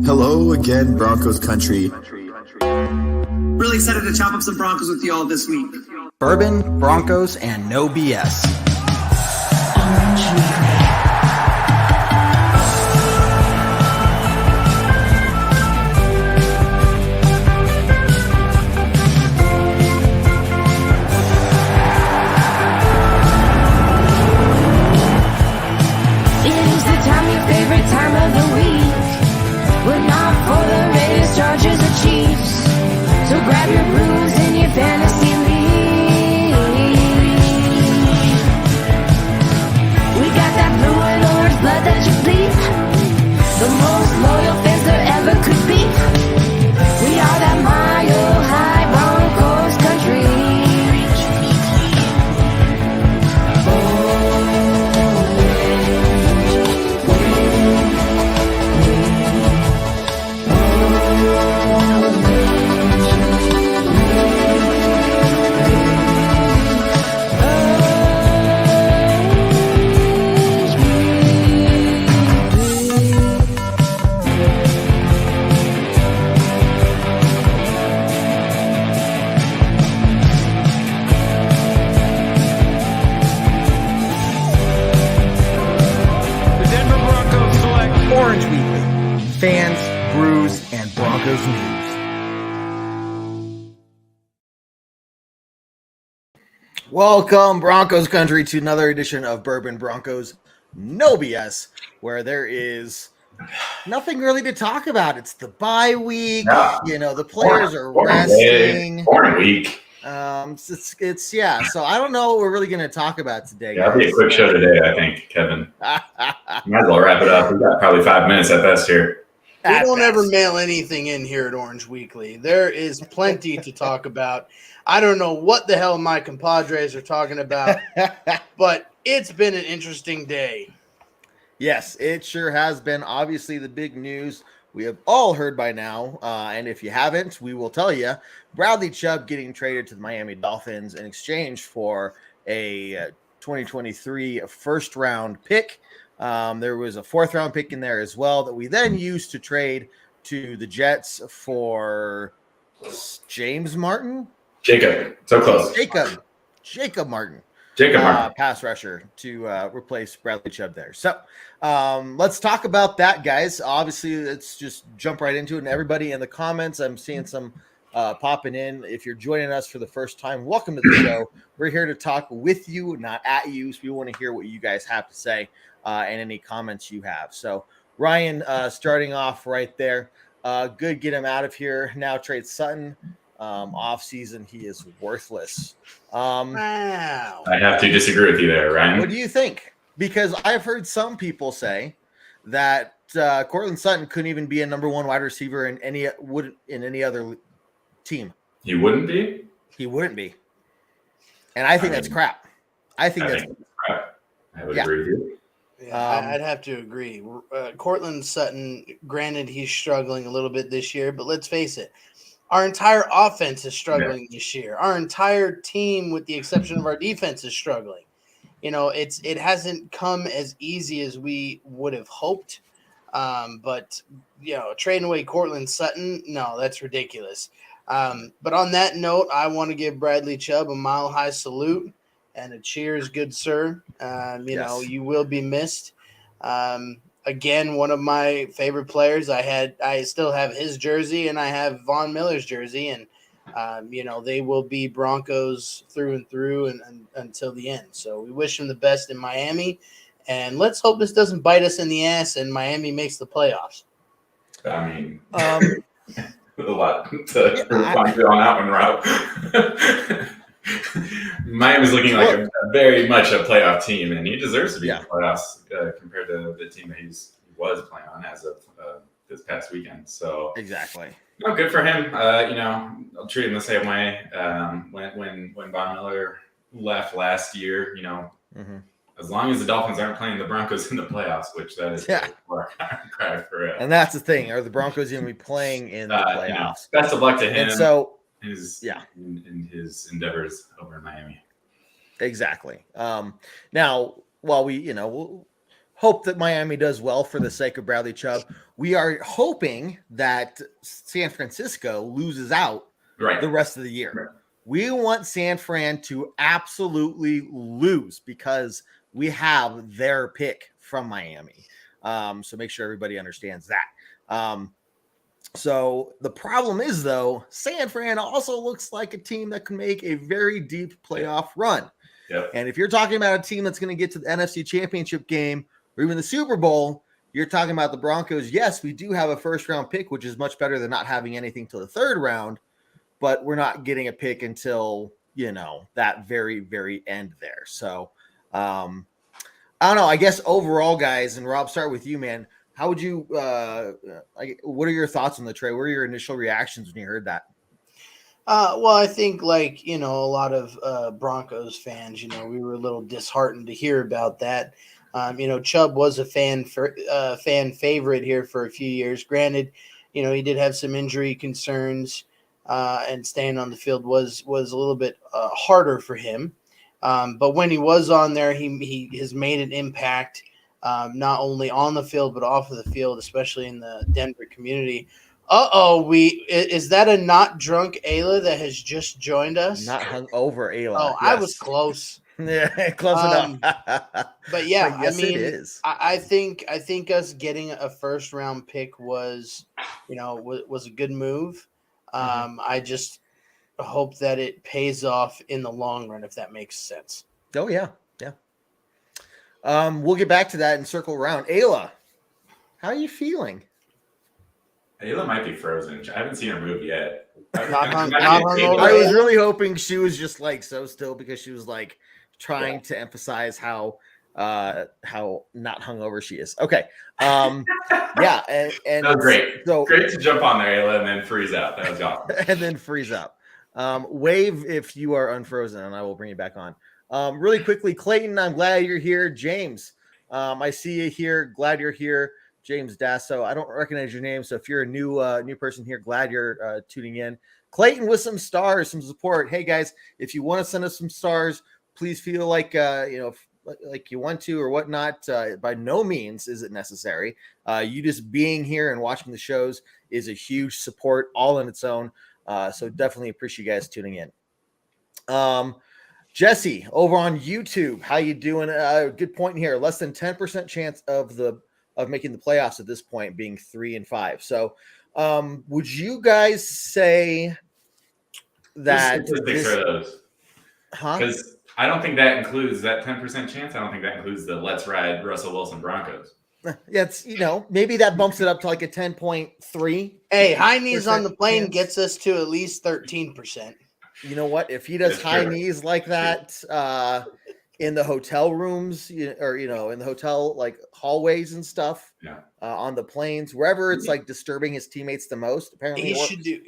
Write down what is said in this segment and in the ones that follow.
Hello again, Broncos country. Really excited to chop up some Broncos with you all this week. Bourbon, Broncos, and no BS. It is the time, your favorite time of the week. But not for the Raiders, Chargers, or Chiefs. So grab your brews in your fantasy league. We got that blue and orange blood that you bleed. The most loyal fans there ever could be. We are that mile high Broncos country. Orange Weekly. Fans, brews, and Broncos news. Welcome, Broncos country, to another edition of Bourbon, Broncos, no BS, where there is nothing really to talk about. It's the bye week. Yeah. You know, the players are Boring resting. day, boring week. It's yeah. So I don't know what we're really going to talk about today. Yeah, it'll be a quick show today, I think, Kevin. Might as well wrap it up. We've got probably 5 minutes at best here. We don't ever mail anything in here at Orange Weekly. There is plenty to talk about. I don't know what the hell my compadres are talking about, but it's been an interesting day. Yes, it sure has been. Obviously, the big news we have all heard by now, and if you haven't, we will tell you. Bradley Chubb getting traded to the Miami Dolphins in exchange for a 2023 first-round pick. There was a fourth-round pick in there as well that we then used to trade to the Jets for James Martin? Jacob, so close. Jacob Martin. Pass rusher to replace Bradley Chubb there. So let's talk about that, guys. Obviously, let's just jump right into it. And everybody in the comments, I'm seeing some popping in. If you're joining us for the first time, welcome to the show. We're here to talk with you, not at you. So we want to hear what you guys have to say and any comments you have. So Ryan, starting off right there. Good, get him out of here. Now trade Sutton. Off season, he is worthless. Wow. I have to disagree with you there, Ryan. What do you think? Because I've heard some people say that Cortland Sutton couldn't even be a number one wide receiver in any other team. He wouldn't be? He wouldn't be. And I think that's crap. I think that's crap. I would agree with you. Yeah, I'd have to agree. Cortland Sutton, granted, he's struggling a little bit this year, but let's face it. Our entire offense is struggling this year. Our entire team, with the exception of our defense, is struggling. You know, it hasn't come as easy as we would have hoped. But, you know, trading away Cortland Sutton, no, that's ridiculous. But on that note, I want to give Bradley Chubb a mile-high salute and a cheers, good sir. You know, you will be missed. Again, one of my favorite players. I still have his jersey, and I have Von Miller's jersey, and you know, they will be Broncos through and through and until the end. So we wish him the best in Miami, and let's hope this doesn't bite us in the ass and Miami makes the playoffs. I mean, with a lot to respond to on that one, Rob. Miami's looking like a very much a playoff team, and he deserves to be in the playoffs compared to the team that he was playing on as of this past weekend. So exactly. No, good for him. I'll treat him the same way. When Von Miller left last year, as long as the Dolphins aren't playing the Broncos in the playoffs, which that is cry for it. And that's the thing. Are the Broncos going to be playing in the playoffs? Best of luck to him. And so, in his endeavors over in Miami. Exactly. Now, while we'll hope that Miami does well for the sake of Bradley Chubb, we are hoping that San Francisco loses out the rest of the year. Right. We want San Fran to absolutely lose because we have their pick from Miami. So make sure everybody understands that. So the problem is, though, San Fran also looks like a team that can make a very deep playoff run. Yep. And if you're talking about a team that's going to get to the NFC Championship game or even the Super Bowl, you're talking about the Broncos. Yes, we do have a first-round pick, which is much better than not having anything till the third round, but we're not getting a pick until, that very, very end there. So, I don't know. I guess overall, guys, and Rob, start with you, man. How would you what are your thoughts on the trade? What are your initial reactions when you heard that? Well, I think a lot of Broncos fans, we were a little disheartened to hear about that. Chubb was a fan favorite here for a few years. Granted, he did have some injury concerns, and staying on the field was a little bit harder for him. But when he was on there, he has made an impact. Not only on the field, but off of the field, especially in the Denver community. Is that a not drunk Ayla that has just joined us? Not hung over Ayla. Oh, yes. I was close. Yeah, close enough. But yeah, yes, it is. I think us getting a first round pick was a good move. I just hope that it pays off in the long run, if that makes sense. Oh yeah. We'll get back to that and circle around. Ayla, how are you feeling? Ayla might be frozen. I haven't seen her move yet. I was really hoping she was just so still because she was trying to emphasize how not hungover she is. Okay. And that was great. So great to jump on there, Ayla, and then freeze out. That was awesome. And then freeze out. Wave if you are unfrozen, and I will bring you back on. Really quickly, Clayton, I'm glad you're here. James, I see you here. Glad you're here. James Dasso. I don't recognize your name, so if you're a new person here, glad you're tuning in. Clayton with some stars, some support. Hey guys, if you want to send us some stars, please feel like you want to or whatnot. By no means is it necessary. You just being here and watching the shows is a huge support all on its own. So definitely appreciate you guys tuning in. Jesse over on YouTube, how you doing? Good point here. Less than 10% chance of making the playoffs at this point, being 3-5. So, would you guys say that? Because I don't think that includes that 10% chance. I don't think that includes the let's ride Russell Wilson Broncos. Yeah, it's maybe that bumps it up to a 10.3. Hey, high knees on the plane gets us to at least 13%. You know what? If he does high knees like that in the hotel rooms, or in the hotel hallways and stuff, on the planes, wherever it's disturbing his teammates the most, apparently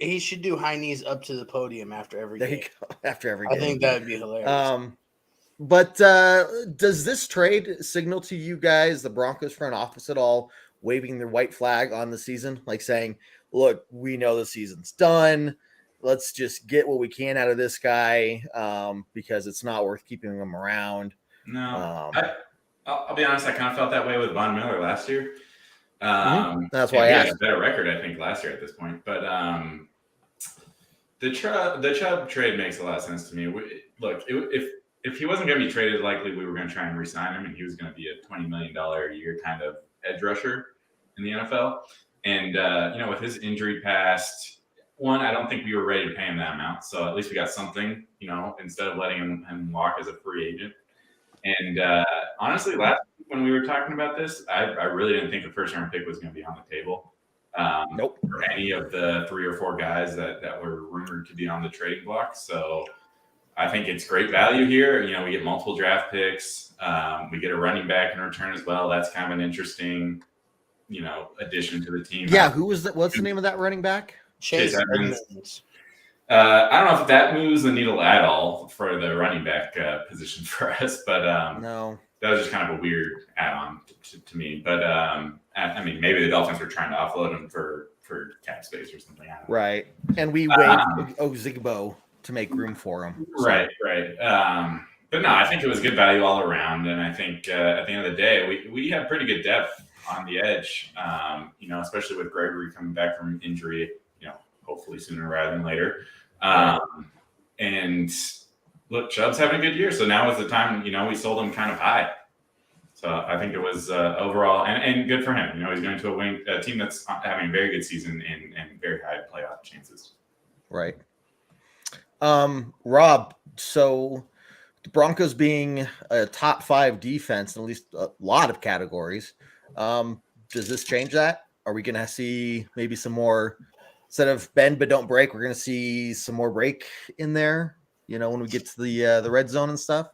he should do high knees up to the podium after every game. There you go. After every game. I think that would be hilarious. But does this trade signal to you guys the Broncos front office at all, waving their white flag on the season, saying, "Look, we know the season's done. Let's just get what we can out of this guy because it's not worth keeping him around." No, I'll be honest. I kind of felt that way with Von Miller last year. That's why I asked. He had a better record, I think, last year at this point. But the Chubb trade makes a lot of sense to me. If he wasn't going to be traded, likely we were going to try and re-sign him, and he was going to be a $20 million a year kind of edge rusher in the NFL. And with his injury past, one, I don't think we were ready to pay him that amount. So at least we got something, instead of letting him walk as a free agent. And honestly, last week when we were talking about this, I really didn't think the first round pick was going to be on the table. Nope. For any of the 3 or 4 guys that were rumored to be on the trading block. So I think it's great value here. We get multiple draft picks. We get a running back in return as well. That's kind of an interesting, addition to the team. Yeah, who was that? What's the name of that running back? Chase Edmonds. I don't know if that moves the needle at all for the running back position for us, but no, that was just kind of a weird add-on to me. But I mean, maybe the Dolphins were trying to offload him for cap space or something. Right, and we waived Ozigbo to make room for him. So. Right. But no, I think it was good value all around, and I think at the end of the day, we have pretty good depth on the edge. Especially with Gregory coming back from injury. Hopefully sooner rather than later. And look, Chubb's having a good year. So now is the time, we sold him kind of high. So I think it was overall and good for him. He's going to a team that's having a very good season and very high playoff chances. Right. Rob, so the Broncos being a top 5 defense in at least a lot of categories, does this change that? Are we going to see maybe some more? Instead of bend but don't break, we're going to see some more break in there, when we get to the red zone and stuff.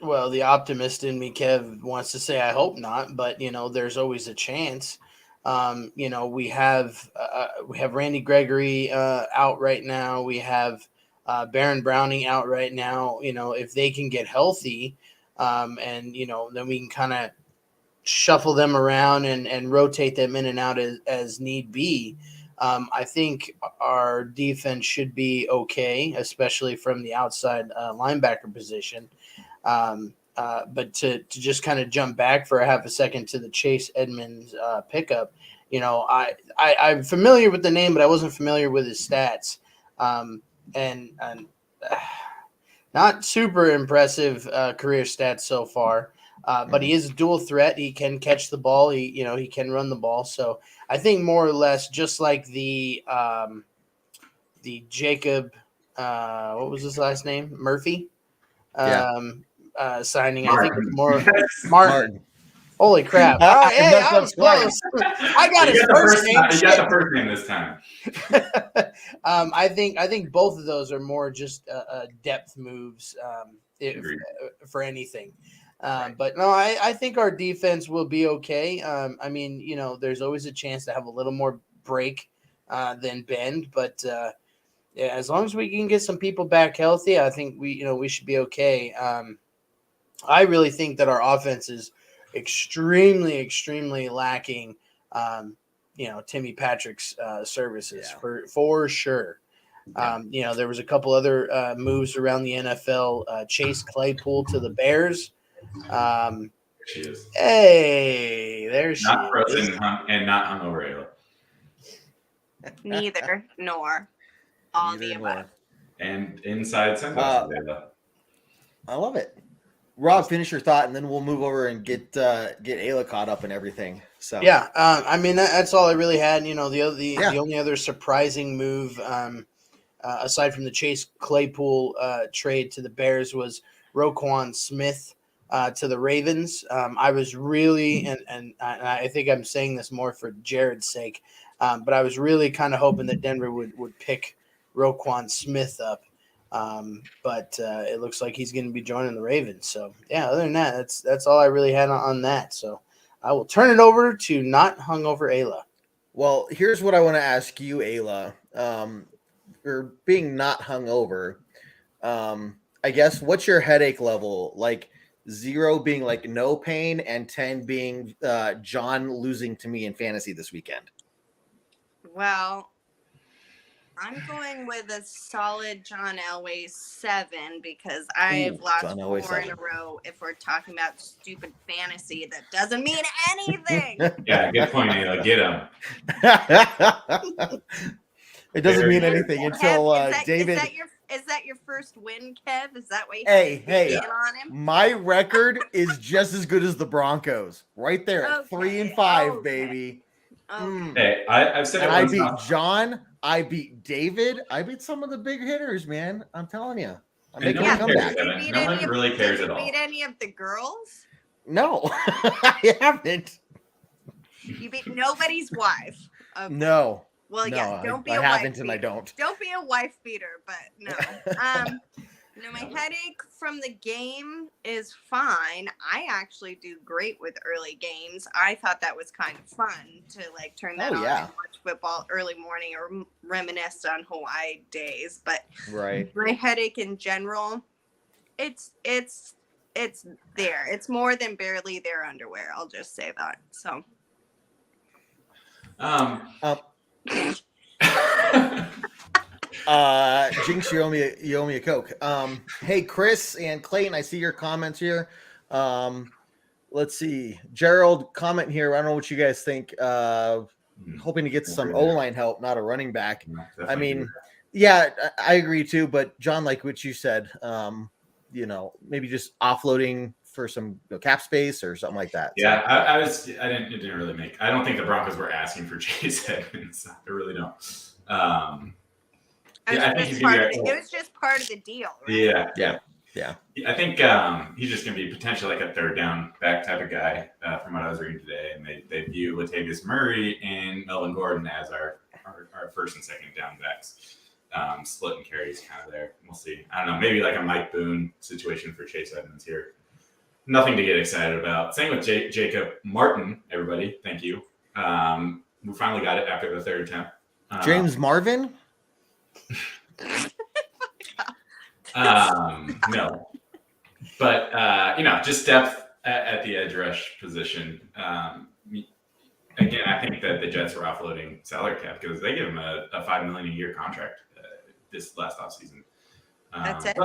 Well, the optimist in me, Kev, wants to say I hope not, but there's always a chance. We have Randy Gregory out right now. We have Baron Browning out right now. If they can get healthy, and then we can kind of shuffle them around and rotate them in and out as need be. I think our defense should be okay, especially from the outside linebacker position. But to just kind of jump back for a half a second to the Chase Edmonds pickup, I'm familiar with the name, but I wasn't familiar with his stats. And not super impressive career stats so far. But he is a dual threat. He can catch the ball. He can run the ball. So I think more or less just like the Jacob, what was his last name? Murphy signing. Martin. I think it's more Martin. Holy crap. Hey, I was close. I got his first name. You got the first name this time. I think both of those are more just depth moves for anything. But no, I think our defense will be okay. There's always a chance to have a little more break than bend, but as long as we can get some people back healthy, I think we should be okay. I really think that our offense is extremely, extremely lacking. Timmy Patrick's services for sure. There was a couple other moves around the NFL. Chase Claypool to the Bears. She is. Hey, there she not is. Frozen and not hungover. Neither nor all the above. And inside sunglasses. I love it. Rob, finish your thought, and then we'll move over and get Ayla caught up and everything. So that's all I really had. The only other surprising move, aside from the Chase Claypool trade to the Bears, was Roquan Smith to the Ravens. I was really, and I think I'm saying this more for Jared's sake, but I was really kind of hoping that Denver would pick Roquan Smith up. But it looks like he's going to be joining the Ravens. So other than that, that's all I really had on that. So I will turn it over to not hungover Ayla. Well, here's what I want to ask you, Ayla. For being not hungover, I guess what's your headache level? Like 0 being like no pain, and 10 being John losing to me in fantasy this weekend. Well, I'm going with a solid John Elway 7 because I've lost 4 in a row. If we're talking about stupid fantasy, that doesn't mean anything. Yeah, good point, Ayla. Get him. It doesn't mean anything until David. Is that your first win, Kev? Is that why you hey, on him? My record is just as good as the Broncos. Right there at 3-5, baby. Hey, I've said it. I beat John. I beat David. I beat some of the big hitters, man. I'm telling you. I'm making a comeback. No one really cares at all. Did you beat any of the girls? No, I haven't. You beat nobody's wife. Okay. No. Well, no, yeah. Don't be I a haven't wife and beater. I don't. Don't be a wife beater, but no. No, my headache from the game is fine. I actually do great with early games. I thought that was kind of fun to like turn that on and watch football early morning or reminisce on Hawaii days. But my headache in general, it's there. It's more than barely their underwear. I'll just say that. So. Jinx, you owe me a Coke. Hey, Chris and Clayton, I see your comments here. Let's see. Gerald, comment here. I don't know what you guys think. Hoping to get some O-line help, not a running back. I mean, yeah, I agree too. But John, like what you said, maybe just offloading for some cap space or something like that. Yeah, so. It didn't really make. I don't think the Broncos were asking for Chase Edmonds. I really don't. I think he's gonna be. It was just part of the deal, right? Yeah. I think he's just going to be potentially like a third down back type of guy from what I was reading today. And they view Latavius Murray and Melvin Gordon as our first and second down backs. Splitting carries kind of there. We'll see. I don't know. Maybe like a Mike Boone situation for Chase Edmonds here. Nothing to get excited about. Same with Jacob Martin, everybody. Thank you. We finally got it after the third attempt. James Marvin? No, but just depth at the edge rush position. Again, I think that the Jets were offloading salary cap because they give him a $5 million a year contract this last offseason. That's it.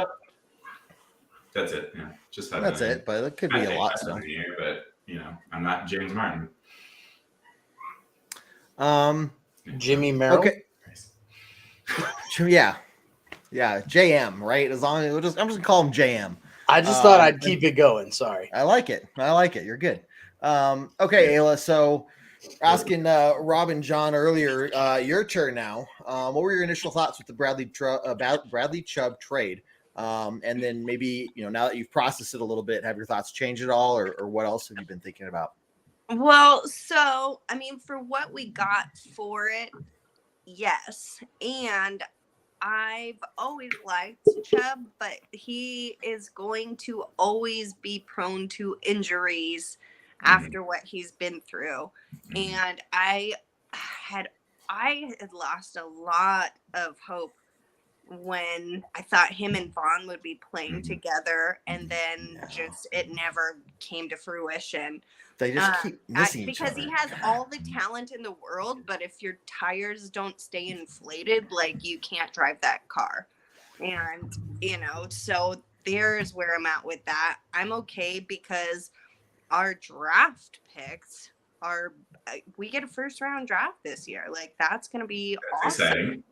That's it. Yeah, just $5 that's million. It. But it could be a lot still. But I'm not James Martin. Jimmy Merrill. Okay. Yeah. Yeah, JM, right? As long as I'm just gonna call him JM. I just thought I'd keep it going. Sorry. I like it. You're good. Okay, Ayla. So asking Rob and John earlier, your turn now. What were your initial thoughts with the Bradley Chubb trade? And then maybe now that you've processed it a little bit, have your thoughts changed at all, or what else have you been thinking about? Well, so I mean, for what we got for it, yes, and I've always liked Chubb, but he is going to always be prone to injuries after what he's been through. And I had lost a lot of hope when I thought him and Vaughn would be playing together, and then just it never came to fruition. They just keep missing each other. Because he has all the talent in the world, but if your tires don't stay inflated, like you can't drive that car. And, so there's where I'm at with that. I'm okay because our draft picks we get a first round draft this year. Like that's going to be awesome. Exciting.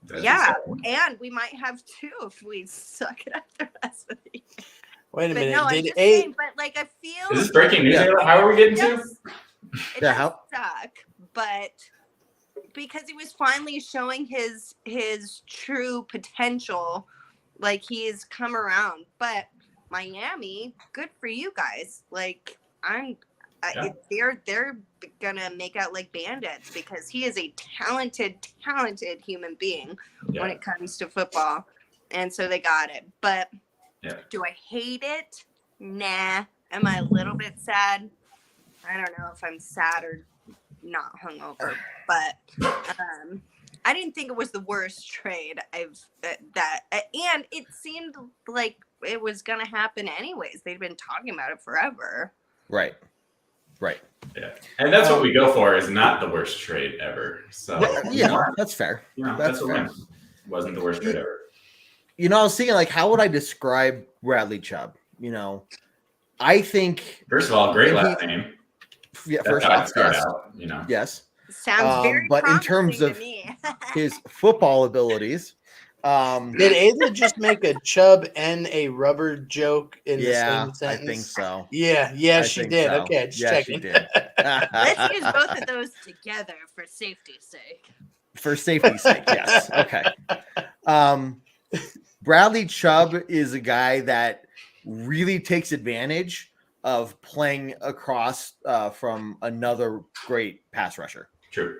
Exciting. And we might have two if we suck it up the rest of the year. Wait a minute. No, I'm just saying, but like I feel. Is this breaking news? How are we getting to? It does suck, but because he was finally showing his true potential, like he has come around. But Miami, good for you guys. Like they're gonna make out like bandits because he is a talented human being when it comes to football, and so they got it. But do I hate it? Nah. Am I a little bit sad? I don't know if I'm sad or not hungover, but I didn't think it was the worst trade and it seemed like it was gonna happen anyways. They'd been talking about it forever. Right. Yeah, and that's what we go for is not the worst trade ever. So that's fair. That's fair. Wasn't the worst trade ever. I was thinking, like, how would I describe Bradley Chubb? I think first of all, great last name. Yeah, first off, yes. Yes. Sounds very but in terms of his football abilities, did Ayla just make a Chubb and a rubber joke in the same sentence? I think so. Yeah, she did. So. Okay, just checking. She did. Let's use both of those together for safety's sake. For safety's sake, yes. Okay. Bradley Chubb is a guy that really takes advantage of playing across from another great pass rusher. True.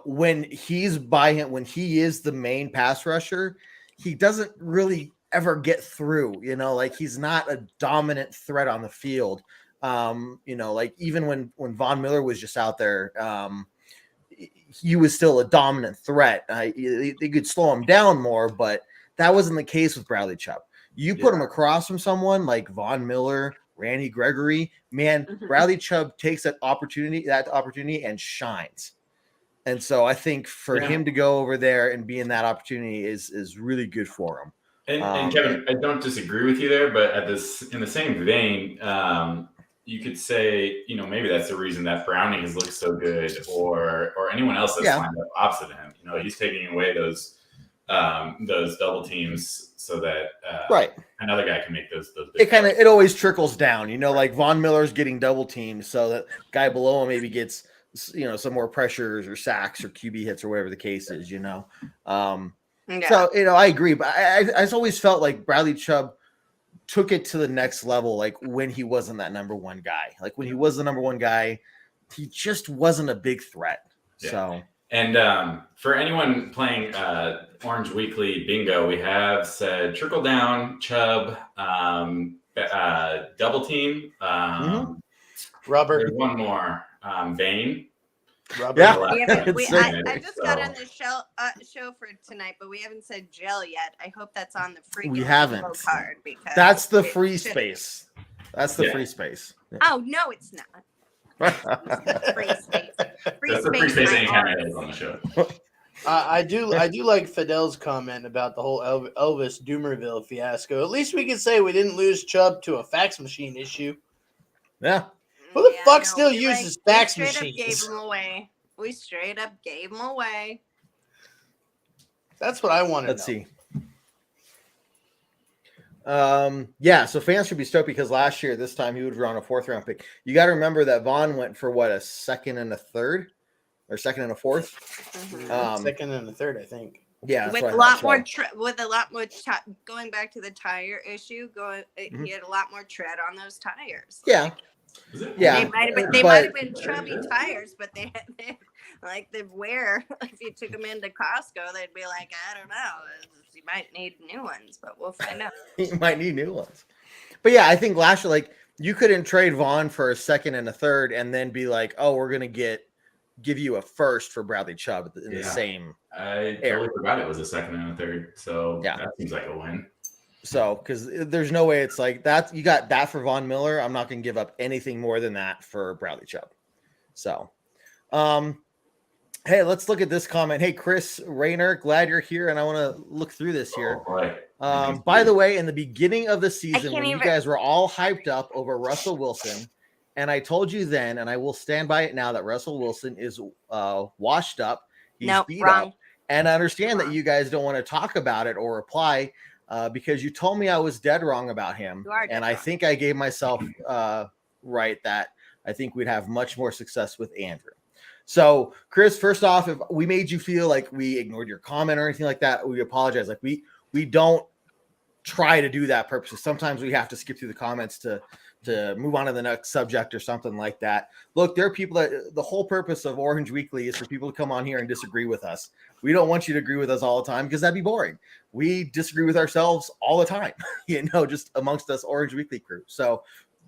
when he's by him, when he is the main pass rusher, he doesn't really ever get through, like he's not a dominant threat on the field. Like even when Von Miller was just out there, he was still a dominant threat. They could slow him down more, but that wasn't the case with Bradley Chubb. You put him across from someone like Von Miller, Randy Gregory, man, Bradley Chubb takes that opportunity and shines. And so I think for him to go over there and be in that opportunity is really good for him. And Kevin, I don't disagree with you there, but in the same vein, you could say, maybe that's the reason that Browning has looked so good, or anyone else that's lined up opposite of him. He's taking away those double teams so that another guy can make those. It always trickles down. Like Von Miller's getting double teamed, so that guy below him maybe gets some more pressures or sacks or QB hits or whatever the case is. So I agree, but I always felt like Bradley Chubb took it to the next level, like when he wasn't that number one guy. Like when he was the number one guy, he just wasn't a big threat. Yeah. So, and for anyone playing Orange Weekly Bingo, we have said trickle down, Chubb, double team. Robert. There's one more, Vane. Robert. Yeah, I just got on the show for tonight, but we haven't said gel yet. I hope that's on the free. We haven't. Card because that's the free space. That's the free space. Yeah. Oh no, it's not. Free space. That's the free space anytime on the show. I do like Fidel's comment about the whole Elvis Doomerville fiasco. At least we can say we didn't lose Chubb to a fax machine issue. Yeah. Who the fuck still uses fax machines? We straight up gave them away. That's what I want to know. Let's see. So fans should be stoked because last year, this time he would run a 4th round pick. You got to remember that Vaughn went for a second and a third, or second and a fourth. Second and a third, I think. Yeah, with a lot more going back to the tire issue. He had a lot more tread on those tires. Yeah. Yeah, they might have been chubby tires, but they like the wear. If you took them into Costco, they'd be like, I don't know, you might need new ones, but we'll find out. You might need new ones, but yeah, I think last year, like you couldn't trade Vaughn for a second and a third, and then be like, oh, we're gonna give you a first for Bradley Chubb in the same. I totally forgot it was a second and a third, so that seems like a win. So, because there's no way it's like that. You got that for Von Miller. I'm not going to give up anything more than that for Bradley Chubb. So, hey, let's look at this comment. Hey, Chris Rayner, glad you're here. And I want to look through this here. By the way, in the beginning of the season, when you guys were all hyped up over Russell Wilson, and I told you then, and I will stand by it now, that Russell Wilson is washed up. He's beat up. And I understand that you guys don't want to talk about it or reply. Because you told me I was dead wrong about him, and I think I gave myself right that I think we'd have much more success with Andrew. So, Chris, first off, if we made you feel like we ignored your comment or anything like that, we apologize. Like we don't try to do that purposely. Sometimes we have to skip through the comments to move on to the next subject or something like that. Look, there are people that the whole purpose of Orange Weekly is for people to come on here and disagree with us. We don't want you to agree with us all the time because that'd be boring. We disagree with ourselves all the time, just amongst us Orange Weekly crew. So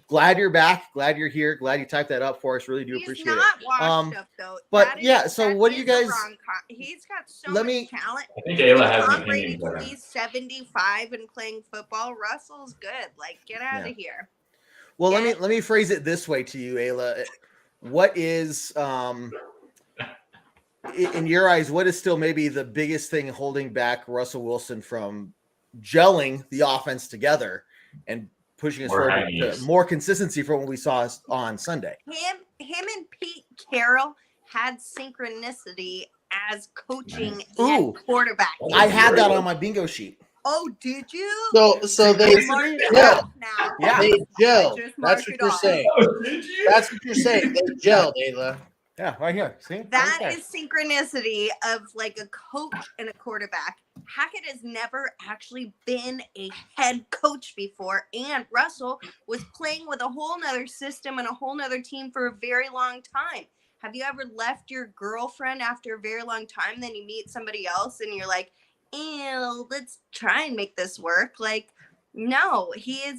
glad you're back. Glad you're here. Glad you typed that up for us. Really do appreciate it. He's not washed up, though. But so what do you guys? He's got so much talent. I think Ayla has an opinion. opinion. He's 75 and playing football. Russell's good. Like, get out of here. Well, let me phrase it this way to you, Ayla. What is in your eyes, what is still maybe the biggest thing holding back Russell Wilson from gelling the offense together and pushing us forward to more consistency from what we saw on Sunday? Him and Pete Carroll had synchronicity as coaching and quarterback. I had that on my bingo sheet. Oh, did you? So they gelled. They gelled. That's what you're saying. Oh, did you? That's what you're saying. They gelled, Ayla. Yeah, right here. See? That is synchronicity of like a coach and a quarterback. Hackett has never actually been a head coach before, and Russell was playing with a whole nother system and a whole nother team for a very long time. Have you ever left your girlfriend after a very long time, then you meet somebody else and you're like, ew, let's try and make this work? Like, no, he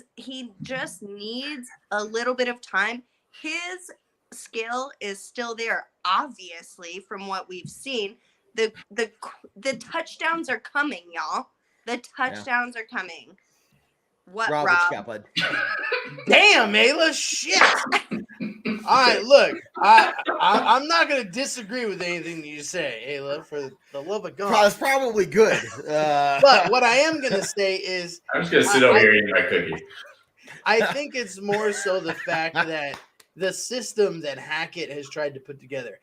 just needs a little bit of time. His skill is still there, obviously, from what we've seen. The touchdowns are coming, y'all. The touchdowns are coming. What, Rob? What you got, bud? Damn, Ayla, shit. All right, look, I'm not going to disagree with anything you say, Ayla, for the love of God. It's probably good. But what I am going to say is... I'm just going to sit over here and eat my cookie. I think it's more so the fact that the system that Hackett has tried to put together.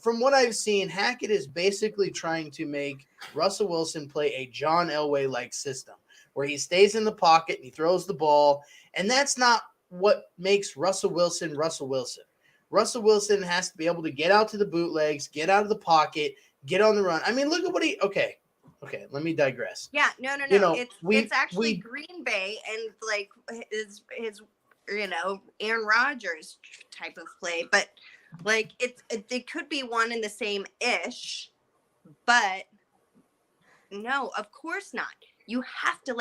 From what I've seen, Hackett is basically trying to make Russell Wilson play a John Elway-like system where he stays in the pocket and he throws the ball. And that's not what makes Russell Wilson Russell Wilson. Russell Wilson has to be able to get out to the bootlegs, get out of the pocket, get on the run. I mean, look at what okay, let me digress. Yeah, no. You know, it's actually Green Bay and like his Aaron Rodgers type of play, but like it could be one in the same ish, but no, of course not. You have to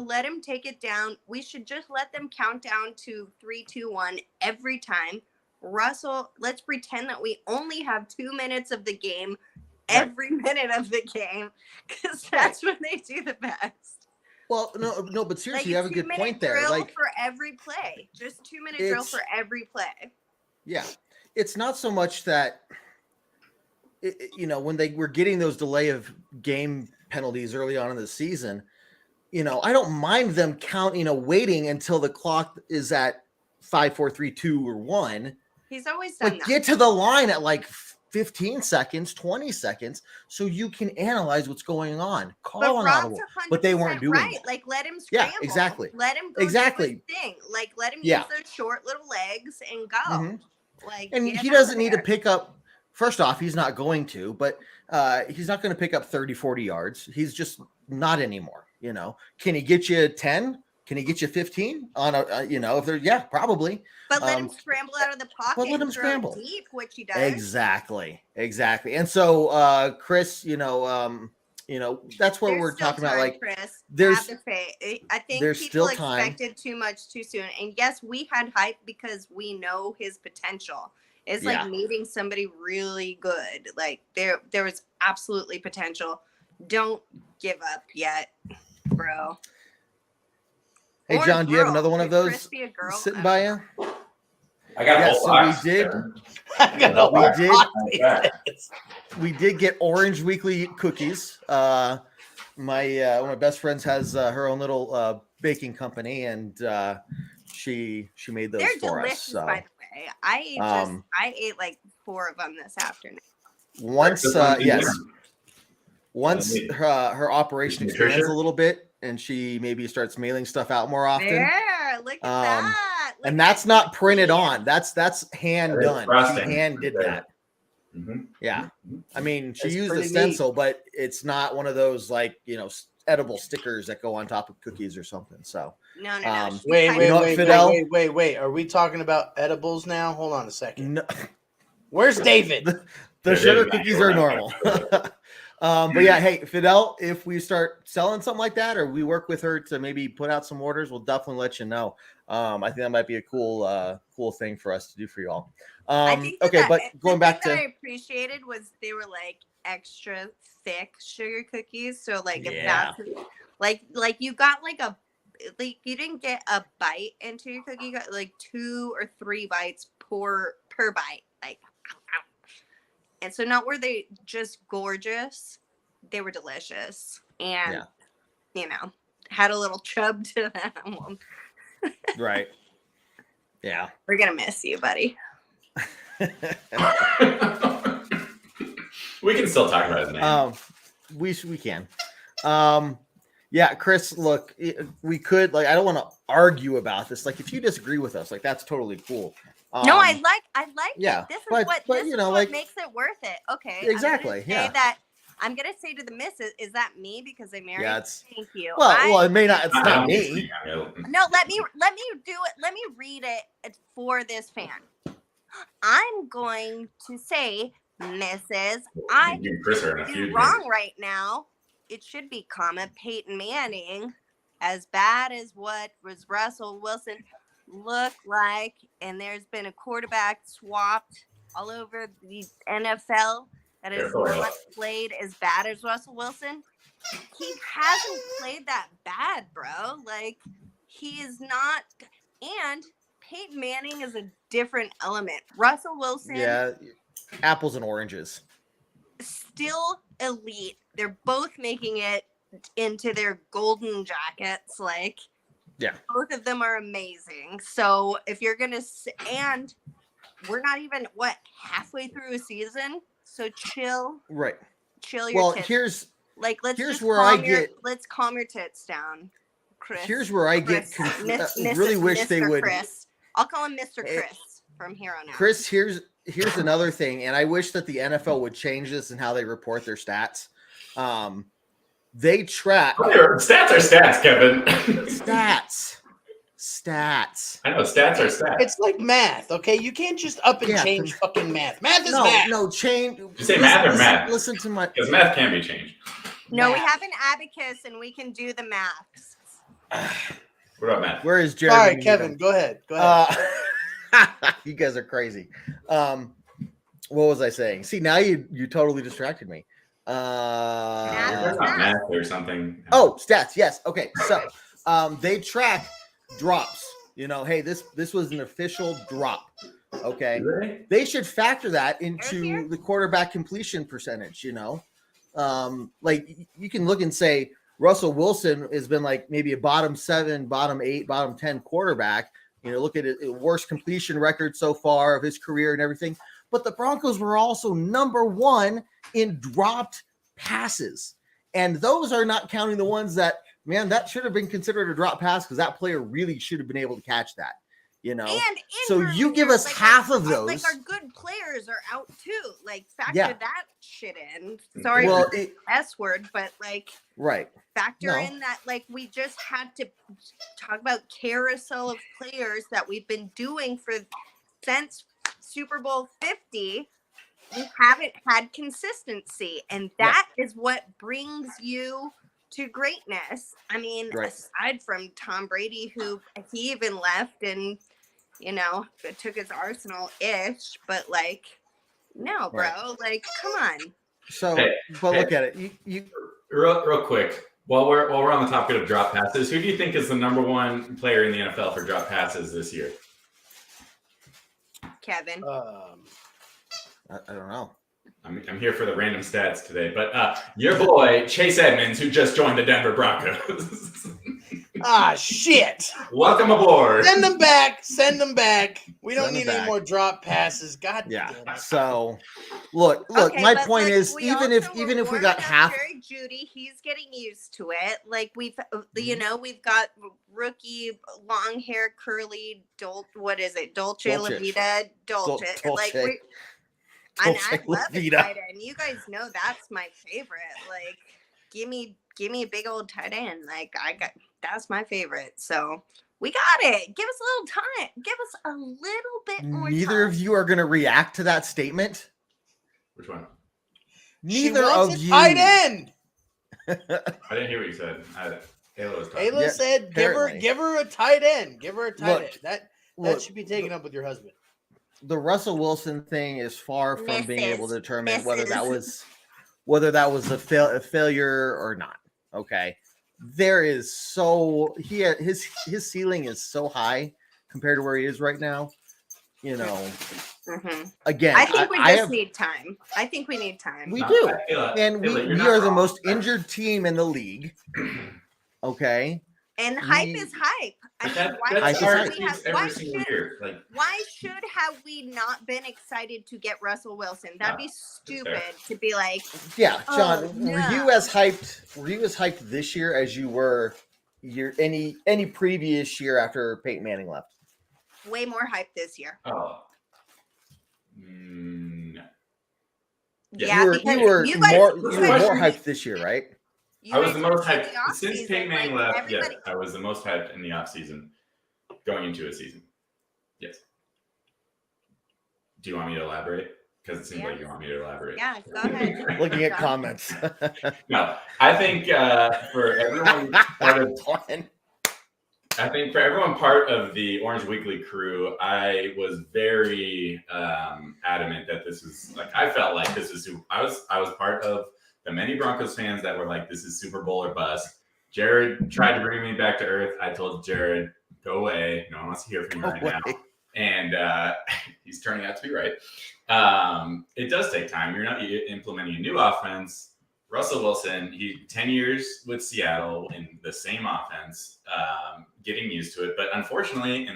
let him take it down. We should just let them count down to 3, 2, 1 every time. Russell, let's pretend that we only have 2 minutes of the game, every minute of the game, because that's when they do the best. Well, no, but seriously, you have a good point there. Like for every play, just 2-minute drill for every play. Yeah, it's not so much that when they were getting those delay of game penalties early on in the season, I don't mind them waiting until the clock is at 5, 4, 3, 2, or 1. He's always done that. Get to the line at like 15 seconds, 20 seconds, so you can analyze what's going on. Call an audible, but they weren't doing right. that. Like let him scramble. Yeah, exactly. Let him go do his thing. Like let him use those short little legs and go. Mm-hmm. Like, and he doesn't need to pick up. First off, he's not going to, but he's not going to pick up 30, 40 yards. He's just not anymore. Can he get you 10? Can he get you 15 on a, if they're, probably. But let him scramble out of the pocket. But let him scramble deep, which he does. Exactly. And so, Chris, that's where we're talking about. Like, Chris, there's, I think people expected too much too soon. And yes, we had hype because we know his potential. It's like meeting somebody really good. Like there was absolutely potential. Don't give up yet, bro. Hey, John, do you have another one of those sitting by you? I got we did get Orange Weekly cookies. My one of my best friends has her own little baking company, and she made those for us. So by the way, I ate like 4 of them this afternoon. Once her operation expands a little bit, and she maybe starts mailing stuff out more often. There, look at that. And that's not printed on. That's hand done. She hand did that. Mm-hmm. Yeah. I mean, she used a stencil, but it's not one of those like, edible stickers that go on top of cookies or something. So no. Wait. Are we talking about edibles now? Hold on a second. No. Where's David? The sugar cookies are normal. But yeah, hey, Fidel, if we start selling something like that, or we work with her to maybe put out some orders, we'll definitely let you know. I think that might be a cool thing for us to do for you all. But going back to, what I appreciated was they were like extra thick sugar cookies. So like, if that's like you got like you didn't get a bite into your cookie, you got like 2 or 3 bites per bite, like. And so not were they just gorgeous, they were delicious. And, had a little chub to them. Right. Yeah. We're going to miss you, buddy. We can still talk about it now. We can. Chris, look, we could, like, I don't want to argue about this. Like, if you disagree with us, like, that's totally cool. No, I like yeah, it. This is what makes it worth it. Okay. Exactly. I'm gonna say to the missus, is that me because I married? Yeah, thank you. Well, it may not. It's not me. No, let me do it. Let me read it for this fan. I'm going to say, Mrs. I You and Chris are in a could feud be here. wrong right now. It should be Peyton Manning. As bad as what was Russell Wilson look like, and there's been a quarterback swapped all over the NFL that has not played as bad as Russell Wilson. He hasn't played that bad, bro. Like, he is not. And Peyton Manning is a different element. Russell Wilson. Yeah, apples and oranges. Still elite. They're both making it into their golden jackets. Like, yeah, both of them are amazing. So if you're gonna, and we're not even halfway through a season, so chill. Right. Chill your. Well, tits. Here's where I get. Let's calm your tits down, Chris. Here's where I get. Really wish Mr. they would. Chris. I'll call him Mr. Chris from here on out. Chris, here's another thing, and I wish that the NFL would change this in how they report their stats. They track. Stats are stats, Kevin. Stats. I know stats are stats. It's like math, okay? You can't just up and change fucking math. Math is math. No, change. You say math or math? Listen to my. Because math can be changed. No, we have an abacus and we can do the maths. What about math? Where is Jeremy? All right, Kevin, go ahead. You guys are crazy. What was I saying? See, now you totally distracted me. That's not math or something. Oh, stats. Yes. Okay. So they track drops. Hey, this was an official drop. Okay. Really? They should factor that into the quarterback completion percentage. Like you can look and say Russell Wilson has been like maybe a bottom 7, bottom 8, bottom 10 quarterback. Look at it, worst completion record so far of his career and everything. But the Broncos were also number 1 in dropped passes. And those are not counting the ones that should have been considered a drop pass because that player really should have been able to catch that. And so you give us half of those. Like our good players are out too. Like factor that shit in. Sorry for the S word, but factor in that we just had to talk about carousel of players that we've been doing since Super Bowl 50. We haven't had consistency, and that is what brings you to greatness. I mean, aside from Tom Brady, who he even left and took his Arsenal-ish, but no, bro, come on. So, look at it. You real quick. While we're on the topic of drop passes, who do you think is the number 1 player in the NFL for drop passes this year? Kevin. I don't know. I'm here for the random stats today, but your boy Chase Edmonds, who just joined the Denver Broncos. Shit! Welcome aboard. Send them back. We don't need any more drop passes. God damn it. So, look. My point is, even if we got half, Jerry Jeudy, he's getting used to it. We've got rookie long hair, curly, what is it? Dolce La Vida, Dolce. And I love a tight end. You guys know that's my favorite. Give me a big old tight end. That's my favorite. So we got it. Give us a little time. Give us a little bit more time. Neither of you are going to react to that statement. Which one? Neither of you. Tight end. I didn't hear what you said. Ayla said, give her a tight end. Give her a tight end. That should be taken up with your husband. The Russell Wilson thing is far from being able to determine whether that was a failure or not. Okay, his ceiling is so high compared to where he is right now. Again, I think we just need time. I think we need time. We do, and we are the most injured team in the league. Okay. And hype is hype. I mean, why should have we not been excited to get Russell Wilson? That'd be stupid to be like. Yeah, John, were you as hyped this year as you were any previous year after Peyton Manning left? Way more hype this year. Oh. No. Yeah, you were more hyped this year, right? I was the most hyped since Peyton Manning left. Yes, I was the most hyped in the offseason going into a season. Yes. Do you want me to elaborate? Because it seems like you want me to elaborate. Yeah, go ahead. Looking at comments. No, I think for everyone part of part of the Orange Weekly crew, I was very adamant that this is like I felt like this is I was part of the many Broncos fans that were like, this is Super Bowl or bust. Jared tried to bring me back to earth. I told Jared, go away. No one wants to hear from you right now. And he's turning out to be right. It does take time. You're not implementing a new offense. Russell Wilson, 10 years with Seattle in the same offense, getting used to it. But unfortunately,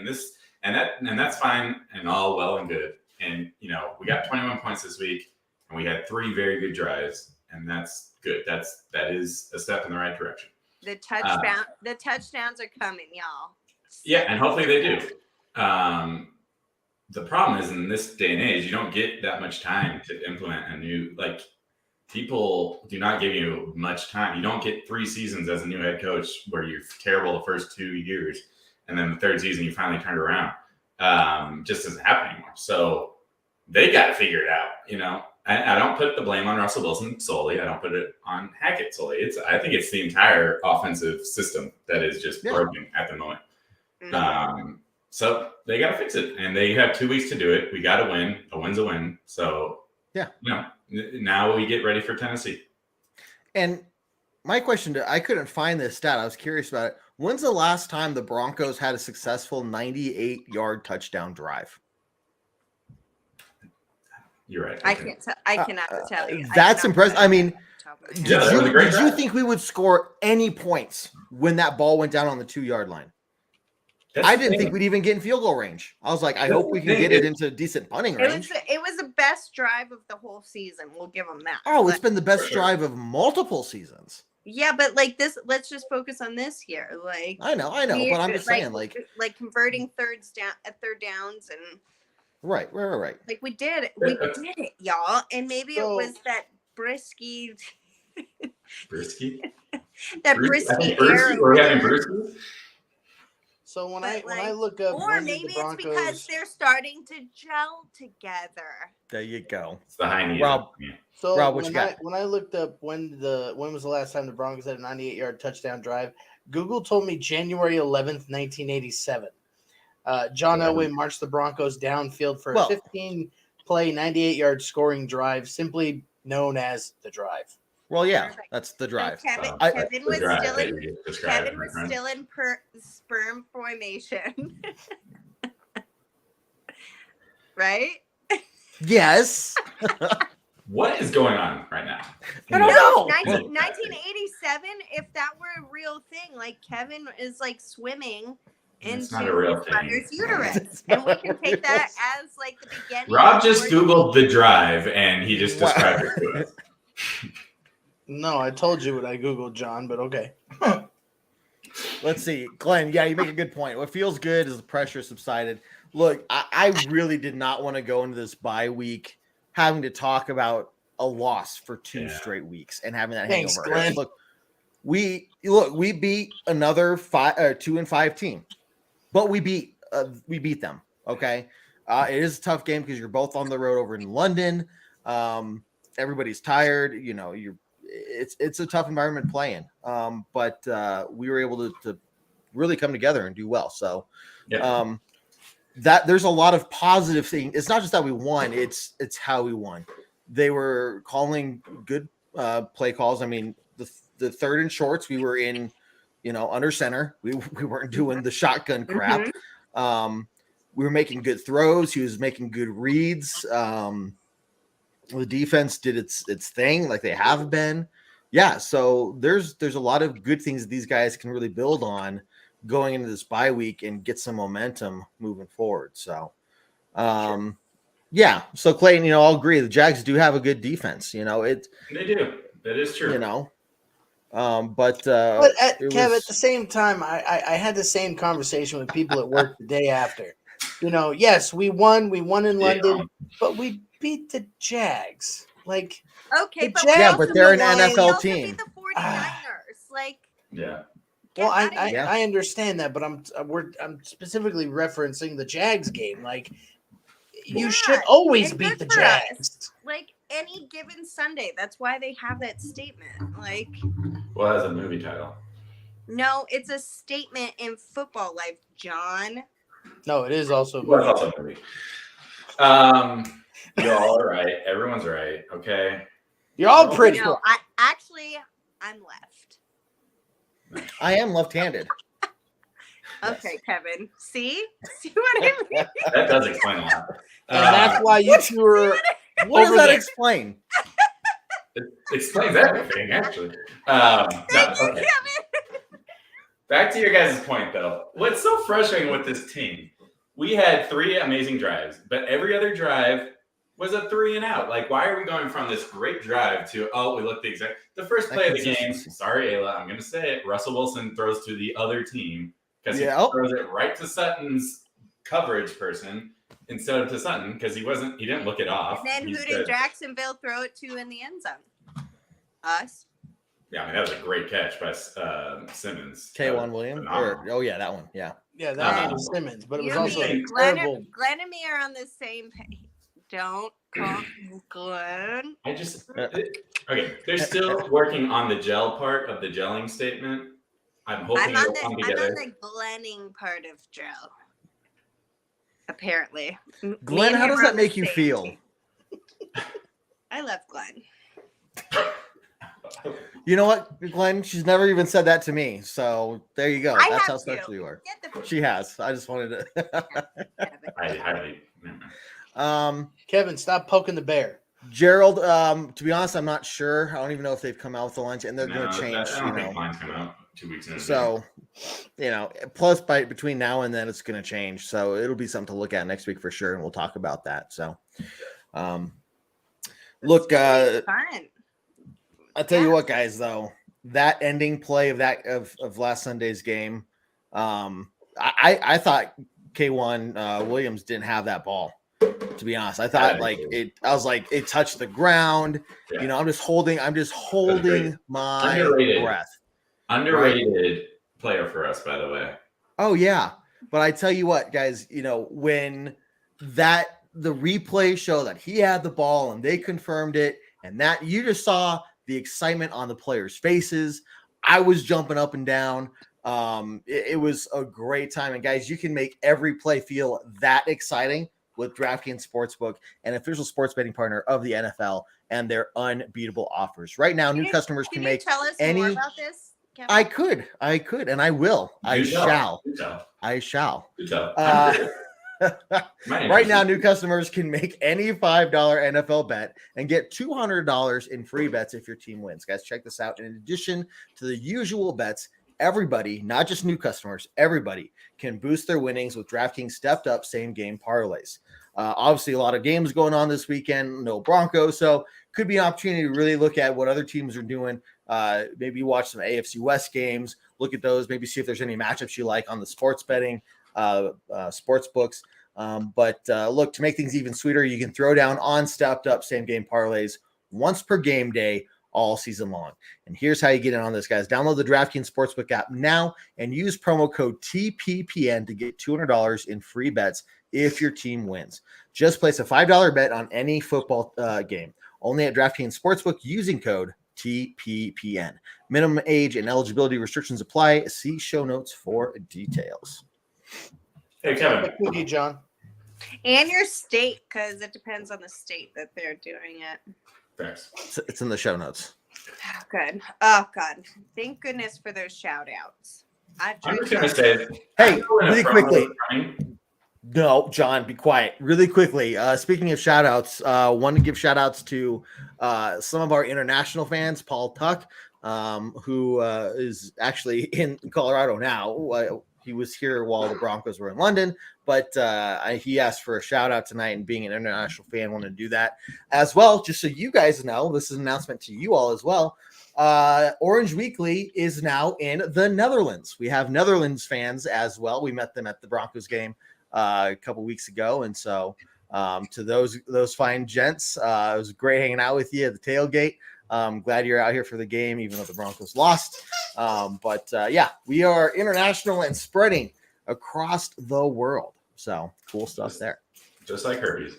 that's fine and all well and good. And we got 21 points this week, and we had 3 very good drives, and that's good. That is a step in the right direction. The touchdowns are coming, y'all. Yeah, and hopefully they do. The problem is in this day and age, you don't get that much time to implement a new, people do not give you much time. You don't get 3 seasons as a new head coach where you're terrible the first 2 years, and then the 3rd season you finally turn it around. Just doesn't happen anymore. So they got to figure it out. I don't put the blame on Russell Wilson solely. I don't put it on Hackett solely. I think it's the entire offensive system that is just broken at the moment. So they got to fix it, and they have 2 weeks to do it. We got to win. A win's a win. So now we get ready for Tennessee. And my question I couldn't find this stat. I was curious about it. When's the last time the Broncos had a successful 98-yard touchdown drive? You're right. I cannot tell you. That's impressive. I mean, did you think we would score any points when that ball went down on the 2-yard line? I didn't think we'd even get in field goal range. I was like, I hope we can get it into decent punting range. It was the best drive of the whole season. We'll give them that. Oh, it's been the best drive of multiple seasons. Yeah, but this, let's just focus on this here. I know, but I'm just saying, converting third downs and right. We did it, y'all. And maybe it was that Brisky. Brisky. We're having Brisky. So when I look up, or maybe it's because they're starting to gel together. There you go. It's the high knee. Rob, what you got? When I looked up when was the last time the Broncos had a 98-yard touchdown drive, Google told me January 11th, 1987. John Elway marched the Broncos downfield for a 15-play, 98-yard scoring drive, simply known as the drive. Well, yeah, that's the drive. Kevin was still in sperm formation, right? Yes. What is going on right now? I don't know. 1987. If that were a real thing, Kevin is swimming into his mother's uterus, and we can take that as the beginning. Rob just Googled the drive, and he just described it to us. No, I told you what I Googled, John, but okay. Let's see. Glenn, yeah, you make a good point. What feels good is the pressure subsided. Look, I really did not want to go into this bye week having to talk about a loss for 2 straight weeks and having that hangover. Glenn. Look, we beat another 2-5 team, but we beat them. Okay. It is a tough game because you're both on the road over in London. Everybody's tired. It's a tough environment playing. But we were able to really come together and do well. So that there's a lot of positive things. It's not just that we won, it's how we won. They were calling good play calls. I mean, the third and shorts, we were in, under center. We weren't doing the shotgun crap. Mm-hmm. We were making good throws. He was making good reads. The defense did its thing like they have been. Yeah, so there's a lot of good things that these guys can really build on going into this bye week and get some momentum moving forward. So, yeah. So Clayton, I'll agree. The Jags do have a good defense. They do. That is true. But Kev, at the same time, I had the same conversation with people at work the day after. Yes, we won in London, but we beat the Jags. Okay, but they're an NFL team. The 49ers, yeah. Well, I understand that, but I'm specifically referencing the Jags game. you should always beat the Jags. Like any given Sunday. That's why they have that statement. Like, well, that's a movie title. No, it's a statement in football life, John. No, it is also a movie. Well, it's also a movie. You're all right. Everyone's right. Okay. You're all pretty. No, I'm left. I am left-handed. Okay, yes. Kevin. See what I mean? That does explain a lot. And that's why you two are. What does that explain? It explains everything, actually. Thank you, Kevin. Back to your guys' point, though. What's so frustrating with this team? We had 3 amazing drives, but every other drive was a 3 and out. Like, why are we going from this great drive to, we look the first play of the game, sorry, Ayla, I'm going to say it, Russell Wilson throws to the other team because he throws it right to Sutton's coverage person instead of to Sutton because he didn't look it off. And then who did Jacksonville throw it to in the end zone? Us. Yeah, I mean, that was a great catch by Simmons. K1 Williams? That one. Yeah. Yeah, that was Simmons, but it was also Glenn and me are on the same page. Don't call me Glenn. Okay, they're still working on the gel part of the gelling statement. I'm hoping it'll come together. I'm on the Glenning part of gel. Apparently. Glenn, how does that make you feel? I love Glenn. You know what, Glenn? She's never even said that to me. So there you go. That's how special you are. She has. I just wanted to. Kevin, stop poking the bear. Gerald, to be honest, I'm not sure. I don't even know if they've come out with the lunch, and they're going to change. I don't think mine's come out 2 weeks in. So, plus between now and then, it's going to change. So it'll be something to look at next week for sure, and we'll talk about that. So, look, fun. I'll tell you what, guys, though, that ending play of last Sunday's game, I thought K1 Williams didn't have that ball. To be honest, I thought it touched the ground. Yeah. I'm just holding my breath. Underrated player for us, by the way. Oh yeah, but I tell you what, guys, when the replay showed that he had the ball and they confirmed it, and that you just saw the excitement on the players' faces. I was jumping up and down. It was a great time, and guys, you can make every play feel that exciting with DraftKings Sportsbook, an official sports betting partner of the NFL, and their unbeatable offers. Right now, new customers can make tell us any. More about this, Kevin? I could, and I will. I shall. Right now, new customers can make any $5 NFL bet and get $200 in free bets if your team wins. Guys, check this out. In addition to the usual bets, everybody, not just new customers, everybody can boost their winnings with DraftKings stepped up same game parlays. Obviously, a lot of games going on this weekend, no Broncos, so could be an opportunity to really look at what other teams are doing. Maybe watch some AFC West games, look at those, maybe see if there's any matchups you like on the sports betting, sports books. But look, to make things even sweeter, you can throw down on stepped up same game parlays once per game day all season long. And here's how you get in on this, guys. Download the DraftKings Sportsbook app now and use promo code TPPN to get $200 in free bets if your team wins. Just place a $5 bet on any football game. Only at DraftKings Sportsbook using code TPPN. Minimum age and eligibility restrictions apply. See show notes for details. Hey, Kevin. Thank you, John. And your state, because it depends on the state that they're doing it. Thanks. It's in the show notes. Good. Oh, God. Thank goodness for those shout outs. I'm just going to say, hey, really quickly. No, John, be quiet. Really quickly. Speaking of shout outs, want to give shout outs to some of our international fans, Paul Tuck, who is actually in Colorado now. He was here while the Broncos were in London, but he asked for a shout out tonight, and being an international fan, wanted to do that as well. Just so you guys know, this is an announcement to you all as well. Orange Weekly is now in the Netherlands. We have Netherlands fans as well. We met them at the Broncos game a couple weeks ago, and so to those fine gents, it was great hanging out with you at the tailgate. Glad you're out here for the game, even though the Broncos lost. But we are international and spreading across the world. So cool stuff there. Just like herpes.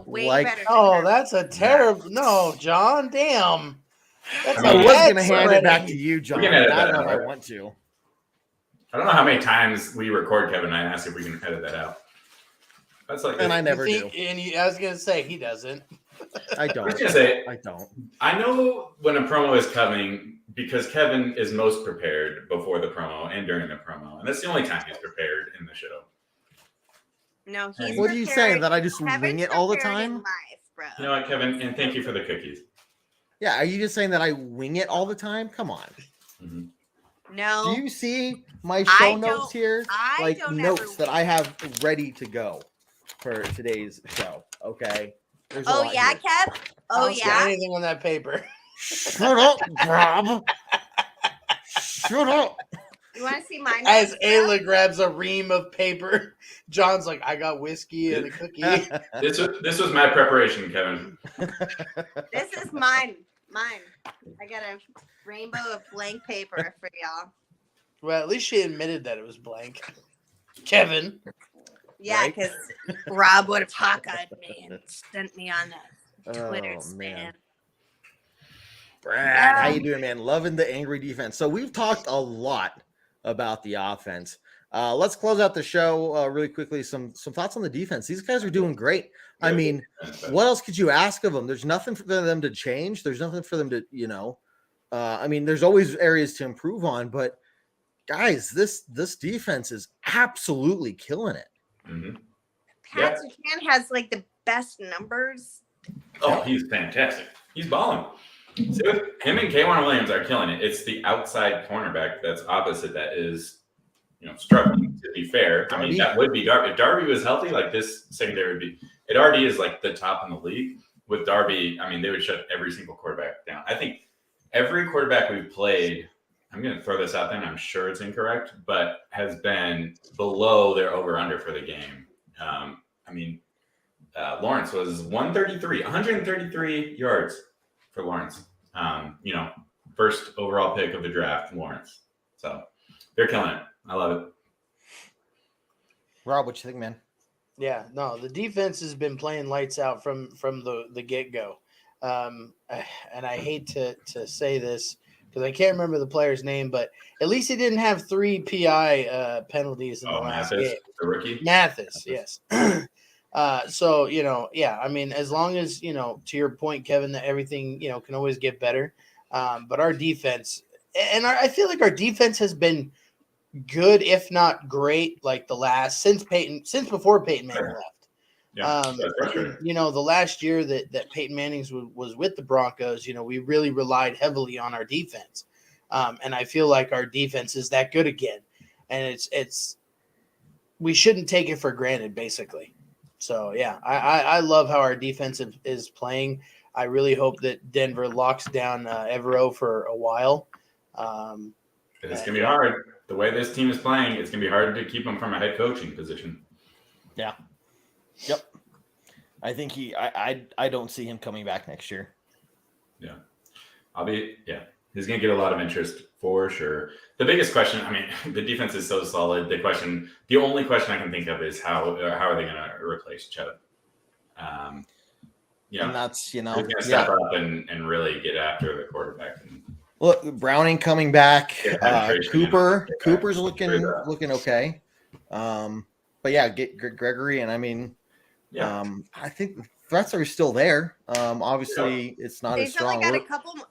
Way better. Oh, that's a terrible. No, John. Damn. I was going to hand it back to you, John. I don't know if I want to. I don't know how many times we record Kevin and I ask if we can edit that out. That's like, and I never do. And I was going to say he doesn't. I don't. I don't. I know when a promo is coming because Kevin is most prepared before the promo and during the promo, and that's the only time he's prepared in the show. No, he's. What are you saying? That I just wing it all the time? Life, bro. You know what, Kevin? And thank you for the cookies. Yeah, are you just saying that I wing it all the time? Come on. Mm-hmm. No. Do you see my show notes here? Like notes that I have ready to go for today's show. Okay. Oh yeah, Kev. Oh yeah. Anything on that paper? Shut up, Bob. Shut up. You want to see mine? As Ayla grabs a ream of paper, John's like, "I got whiskey and a cookie." This was my preparation, Kevin. This is mine. I got a rainbow of blank paper for y'all. Well, at least she admitted that it was blank. Kevin. Yeah, because Rob would have hawkeyed me and sent me on a Twitter spam. Brad, how you doing, man? Loving the angry defense. So we've talked a lot about the offense. Let's close out the show really quickly. Some thoughts on the defense. These guys are doing great. I mean, what else could you ask of them? There's nothing for them to change. There's nothing for them to, I mean, there's always areas to improve on, but guys, this defense is absolutely killing it. Mm-hmm. Pat Surtain has like the best numbers. Oh, he's fantastic. He's balling. So him and K'Wan Williams are killing it. It's the outside cornerback that's opposite that is, struggling, to be fair. I mean, that would be Darby. If Darby was healthy, like this secondary would be, it already is like the top in the league. With Darby, I mean, they would shut every single quarterback down. I think every quarterback we've played, I'm going to throw this out there, and I'm sure it's incorrect, but has been below their over-under for the game. Lawrence was 133 yards for Lawrence. First overall pick of the draft, Lawrence. So they're killing it. I love it. Rob, what you think, man? Yeah, no, the defense has been playing lights out from the get-go. And I hate to say this because I can't remember the player's name, but at least he didn't have 3 PI penalties in the last game. The rookie? Mathis, yes. So, I mean, as long as, to your point, Kevin, that everything, can always get better. But our defense, and I feel like our defense has been good, if not great, like since before Peyton Manning left. Yeah, the last year that Peyton Manning was with the Broncos, we really relied heavily on our defense. And I feel like our defense is that good again. And we shouldn't take it for granted, basically. So, yeah, I love how our defense is playing. I really hope that Denver locks down Evero for a while. It's going to be hard. The way this team is playing, it's going to be hard to keep him from a head coaching position. Yeah. Yep. I think I don't see him coming back next year. Yeah. He's going to get a lot of interest for sure. The biggest question, I mean, the defense is so solid. The only question I can think of is how are they going to replace Chubb? And that's, who's going to step up and really get after the quarterback. Look, Browning coming back. Cooper's looking okay. But yeah, get Gregory, and I mean, I think the threats are still there. Obviously, it's not as strong.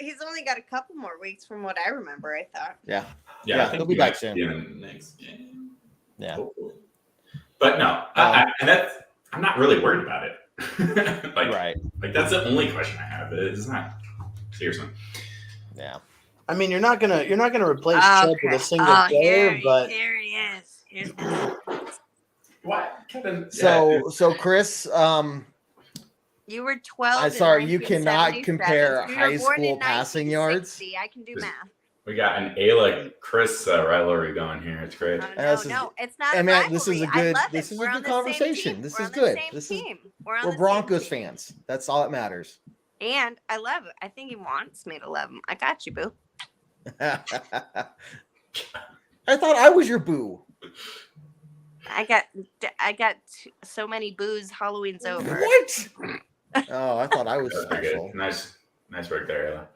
He's only got a couple more weeks, from what I remember. I thought. Yeah, he'll be back soon. In the next game. Yeah, hopefully. But no, I'm not really worried about it. Like that's the only question I have. It's not seriously. Yeah. I mean, you're not gonna replace Chubb with a single player, but here he is. What, Kevin? So Chris, you were 12. Sorry, you cannot compare high school passing yards. I can do math. We got an Ayla Chris rivalry going here. It's great. No, it's not. And man, this is a good conversation. This is good. We're Broncos fans. That's all that matters. And I love it. I think he wants me to love him. I got you, boo. I thought I was your boo. I got so many boos. Halloween's over. What? Oh, I thought I was special. Nice work there, Ella.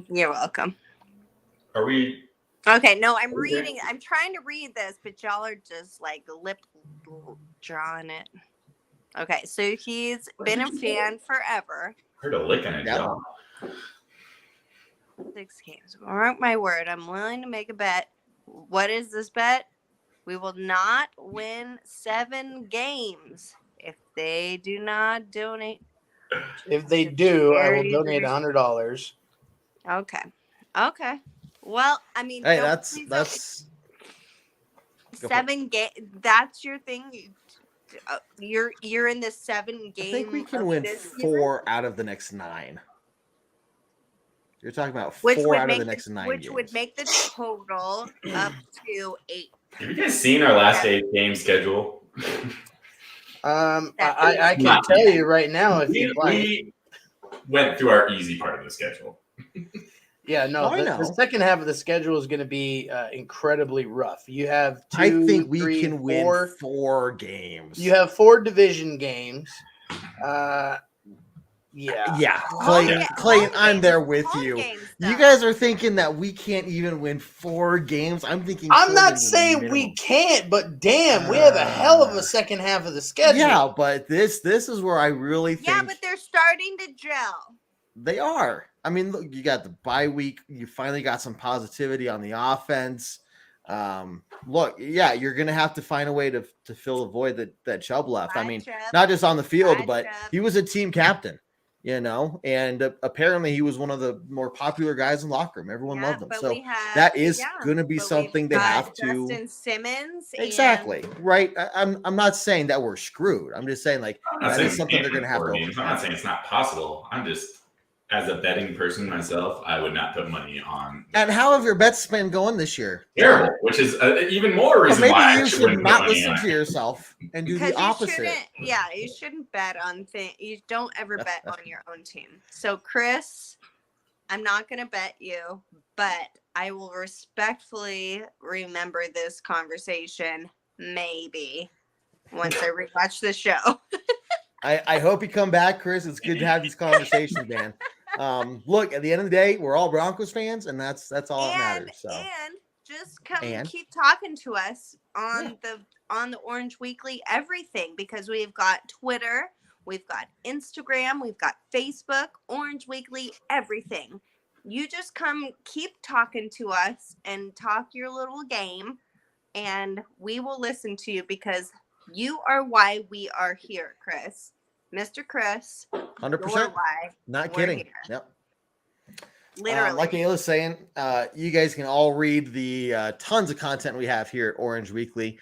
You're welcome. Are we? Okay, no, I'm reading. I'm trying to read this, but y'all are just like lip drawing it. Okay, so he's been a fan forever. Heard a lick in it, jaw. 6 games. Mark my word, I'm willing to make a bet. What is this bet? We will not win 7 games if they do not donate. If they do, I will donate $100. Okay. Well, I mean, hey, that's 7 games. That's your thing. You're in the 7 games. I think we can win 4 out of the next 9. You're talking about 4 out of the next 9 which games. would make the total up to 8. Have you guys seen our last 8 game schedule? I can tell you right now if you like. We went through our easy part of the schedule. Yeah, no, the second half of the schedule is going to be incredibly rough. You have 2, I think we 3, can 4, win 4 games. You have 4 division games. Yeah. Clay, I'm there with you. You guys are thinking that we can't even win 4 games. I'm thinking. I'm not saying we can't, but damn, we have a hell of a second half of the schedule. Yeah, but this is where I really think. Yeah, but they're starting to gel. They are. I mean, look, you got the bye week. You finally got some positivity on the offense. Look, yeah, you're gonna have to find a way to fill the void that Chubb left. I mean, not just on the field, but he was a team captain, and apparently he was one of the more popular guys in the locker room. Everyone loved him. So that is gonna be something they have to. Justin Simmons. Exactly right. I'm not saying that we're screwed. I'm just saying that is something they're gonna have to. I'm not saying it's not possible. I'm just. As a betting person myself, I would not put money on. And how have your bets been going this year? Terrible, which is even more reason why I should not listen to yourself and do the opposite. You shouldn't bet on things. You don't ever bet on your own team. So, Chris, I'm not going to bet you, but I will respectfully remember this conversation maybe once I rewatch the show. I hope you come back, Chris. It's good to have these conversations, man. Look, at the end of the day, we're all Broncos fans, and that's all that matters. So. And just keep talking to us on the Orange Weekly everything, because we've got Twitter, we've got Instagram, we've got Facebook, Orange Weekly, everything. You just keep talking to us and talk your little game, and we will listen to you because you are why we are here, Chris. Mr. Chris. 100%. Not kidding. Here. Yep. Literally. Like Ayla's saying, you guys can all read the tons of content we have here at Orange Weekly.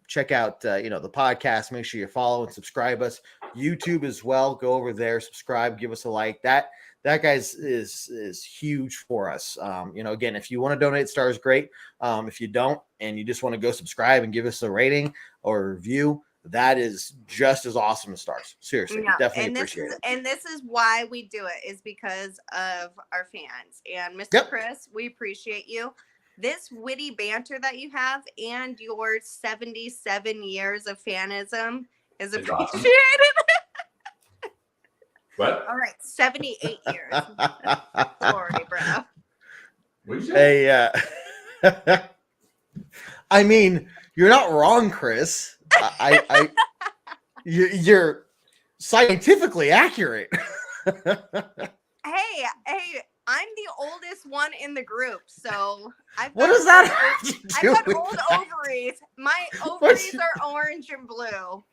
Check out the podcast. Make sure you follow and subscribe us. YouTube as well. Go over there, subscribe, give us a like. That guys is huge for us. Again, if you want to donate stars, great. If you don't and you just want to go subscribe and give us a rating or review, that is just as awesome as stars. Seriously, definitely appreciate it. And this is why we do it, is because of our fans. And Mr. Chris, we appreciate you. This witty banter that you have and your 77 years of fanism is appreciated. Awesome. What? All right, 78 years. Sorry, bro. What'd you say? Hey, I mean, you're not wrong, Chris. You're scientifically accurate. Hey, I'm the oldest one in the group, so what does that have to do I've got with old that? Ovaries. My ovaries are orange and blue.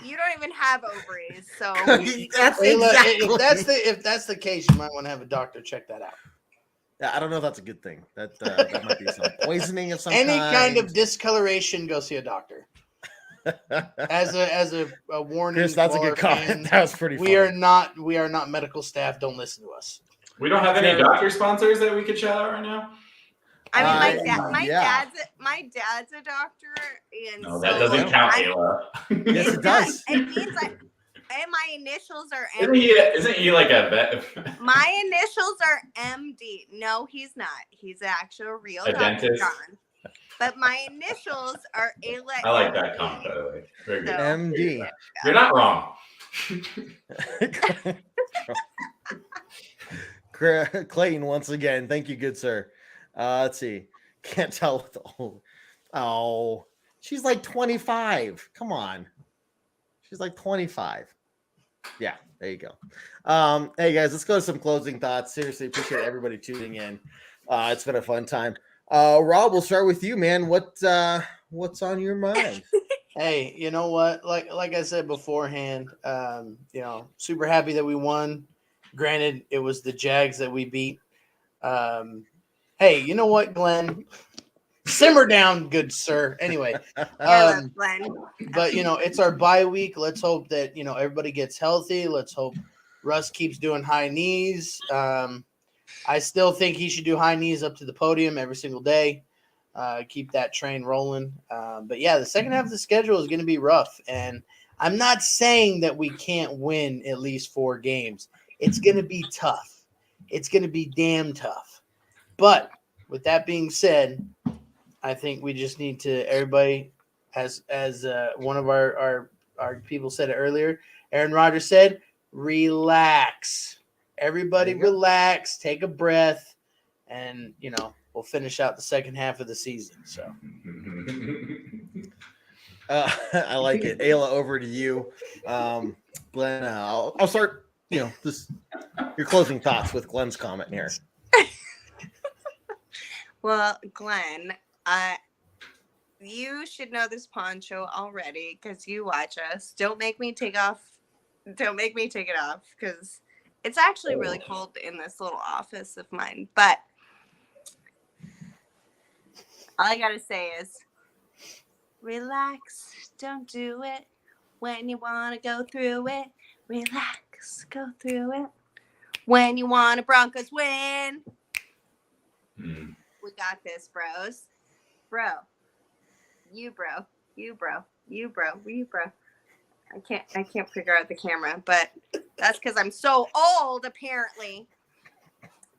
You don't even have ovaries, so that's if that's the case, you might want to have a doctor check that out. Yeah, I don't know if that's a good thing. That might be some poisoning of some kind. Any kind of discoloration, go see a doctor. As a warning, Chris, that's a good comment. That was pretty funny. We are not medical staff. Don't listen to us. We don't have any doctor sponsors that we could shout out right now. I mean, my dad's a doctor, and no, that doesn't count, Ayla. Yes, it does. It means and my initials are MD. Isn't he like a vet? My initials are MD. No, he's not. He's actually a real doctor, dentist. John. but my initials are Ayla. I like that comment, by the way. Very good. MD. You're not wrong. Clayton, once again, thank you, good sir. Let's see. Can't tell with the old. Oh, she's like 25. Come on. She's like 25. Yeah, there you go. Hey guys, let's go to some closing thoughts. Seriously, appreciate everybody tuning in. It's been a fun time. Rob, we'll start with you, man. What's on your mind? Hey, you know what? Like I said beforehand, super happy that we won. Granted, it was the Jags that we beat. Hey, you know what, Glenn? Simmer down, good sir. Anyway, Glenn. But it's our bye week. Let's hope that everybody gets healthy. Let's hope Russ keeps doing high knees. I still think he should do high knees up to the podium every single day. Keep that train rolling. But yeah, the second half of the schedule is going to be rough, and I'm not saying that we can't win at least 4 games. It's going to be tough. It's going to be damn tough. But with that being said, I think we just need to, everybody, as one of our people said it earlier, Aaron Rodgers said, relax. Everybody relax, take a breath, and, we'll finish out the second half of the season. So I like it. Ayla, over to you. Glenn, I'll start, your closing thoughts with Glenn's comment here. Well, Glenn, you should know this poncho already because you watch us. Don't make me take it off because it's actually really cold in this little office of mine. But all I got to say is relax. Don't do it when you want to go through it. Relax. Go through it when you want a Broncos win. We got this, bros. Bro. You, bro. I can't figure out the camera, but that's because I'm so old, apparently.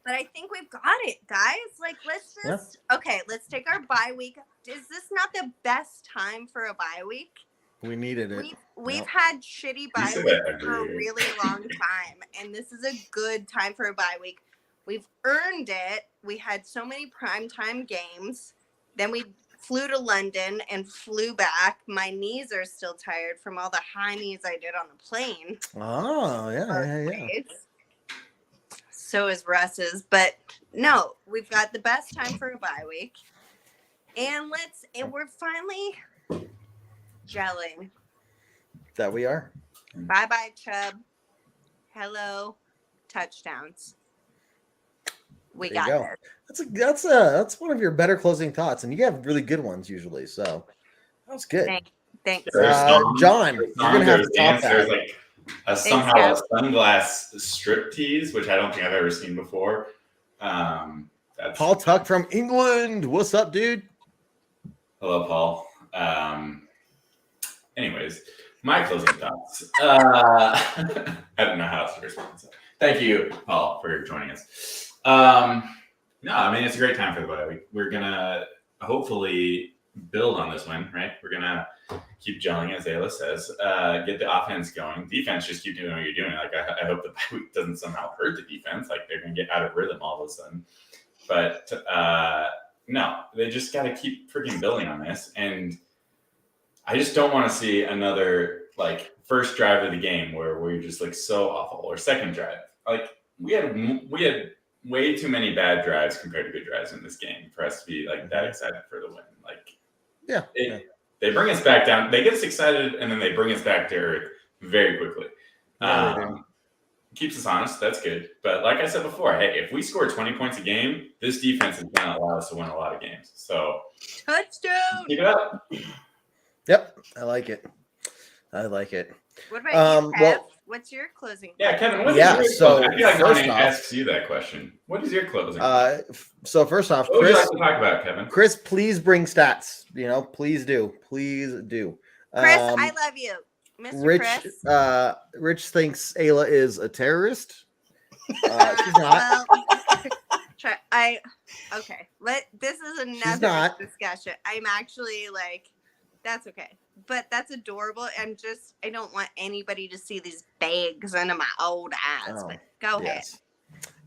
But I think we've got it, guys. Let's take our bye week. Is this not the best time for a bye week? We needed it. We've had shitty bye weeks for a really long time, and this is a good time for a bye week. We've earned it. We had so many primetime games. Then we flew to London and flew back. My knees are still tired from all the high knees I did on the plane. Oh, yeah. So is Russ's. But no, we've got the best time for a bye week. And we're finally gelling. That we are. Bye-bye, Chubb. Hello, touchdowns. We got it. That's one of your better closing thoughts, and you have really good ones usually. So that was good. Thanks. John, you're gonna have to top that. There's like somehow a sunglass strip tease, which I don't think I've ever seen before. That's Paul Tuck from England. What's up, dude? Hello, Paul. Anyways, my closing thoughts. I don't know how else to respond. So thank you, Paul, for joining us. No, I mean, it's a great time for the bye week. We're going to hopefully build on this win, right? We're going to keep gelling, as Ayla says, get the offense going. Defense, just keep doing what you're doing. Like, I hope the bye week doesn't somehow hurt the defense. Like, they're going to get out of rhythm all of a sudden. But no, they just got to keep freaking building on this. And I just don't want to see another, like, first drive of the game where we're just, like, so awful, or second drive. Like, we had way too many bad drives compared to good drives in this game for us to be like that excited for the win. Like, they bring us back down. They get us excited, and then they bring us back to earth very quickly. Keeps us honest. That's good. But like I said before, hey, if we score 20 points a game, this defense is going to allow us to win a lot of games. So touchdown. Keep it up. Yep, I like it. What about you, Kev? What's your closing? Yeah, Kevin. So I feel like first Ronnie off, asks you that question. What is your closing? So first off, what would you like to talk about, Kevin? Chris, please bring stats. Please do. Chris, I love you, Mr. Chris. Rich thinks Ayla is a terrorist. She's not. This is another discussion. I'm actually like, that's okay, but that's adorable. I don't want anybody to see these bags under my old eyes. But go ahead.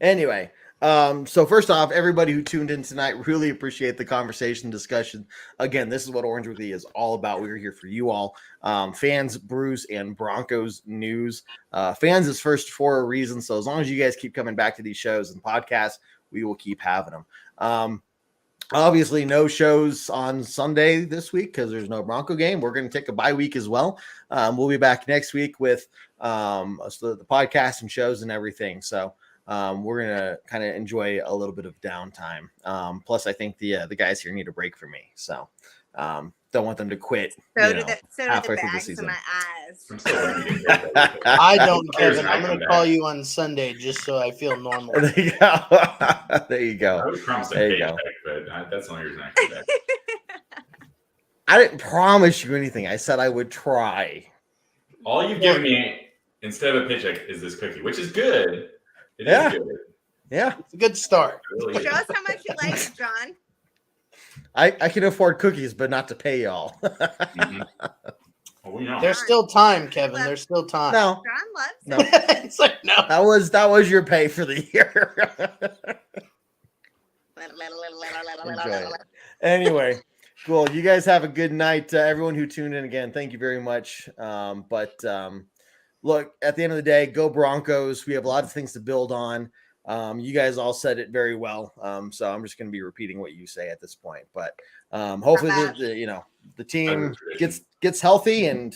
Anyway, so first off, everybody who tuned in tonight, really appreciate the conversation, discussion. Again, this is what Orange Weekly is all about. We're here for you all. Fans, brews, and Broncos news. Fans is first for a reason. So as long as you guys keep coming back to these shows and podcasts, we will keep having them. Obviously, no shows on Sunday this week because there's no Bronco game. We're going to take a bye week as well. We'll be back next week with the podcast and shows and everything. So we're going to kind of enjoy a little bit of downtime. Plus, I think the guys here need a break from me. So don't want them to quit. So do the bags in my eyes. I don't, Kevin. I'm going to call you on Sunday just so I feel normal. There you go. There you go. I was promised a paycheck, but that's the only reason I came back. I didn't promise you anything. I said I would try. All you've given me instead of a paycheck is this cookie, which is good. It is good. Yeah. It's a good start. Really Show us how much you like it, John. I can afford cookies, but not to pay y'all. Mm-hmm. Well, There's still time, Kevin. There's still time. No. John loves it. It's like, no. That was your pay for the year. Enjoy it. Anyway, cool. You guys have a good night. Everyone who tuned in again, thank you very much. Look, at the end of the day, go Broncos. We have a lot of things to build on. You guys all said it very well. So I'm just going to be repeating what you say at this point. But hopefully, the team gets healthy and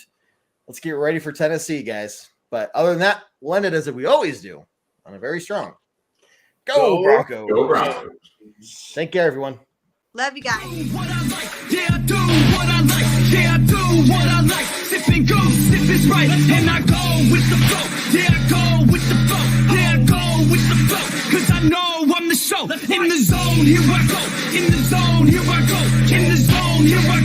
let's get ready for Tennessee, guys. But other than that, we'll end it as we always do on a very strong. Go Broncos. Go Broncos. Thank you, everyone. Love you guys. What I like, yeah, I do what I like, yeah, I do what I like. Sip and go, sip is right, and I go with the flow, yeah, I go with the flow, yeah, I go with the flow, cause I know I'm the show. In the zone, here I go, in the zone, here I go, in the zone, here I go.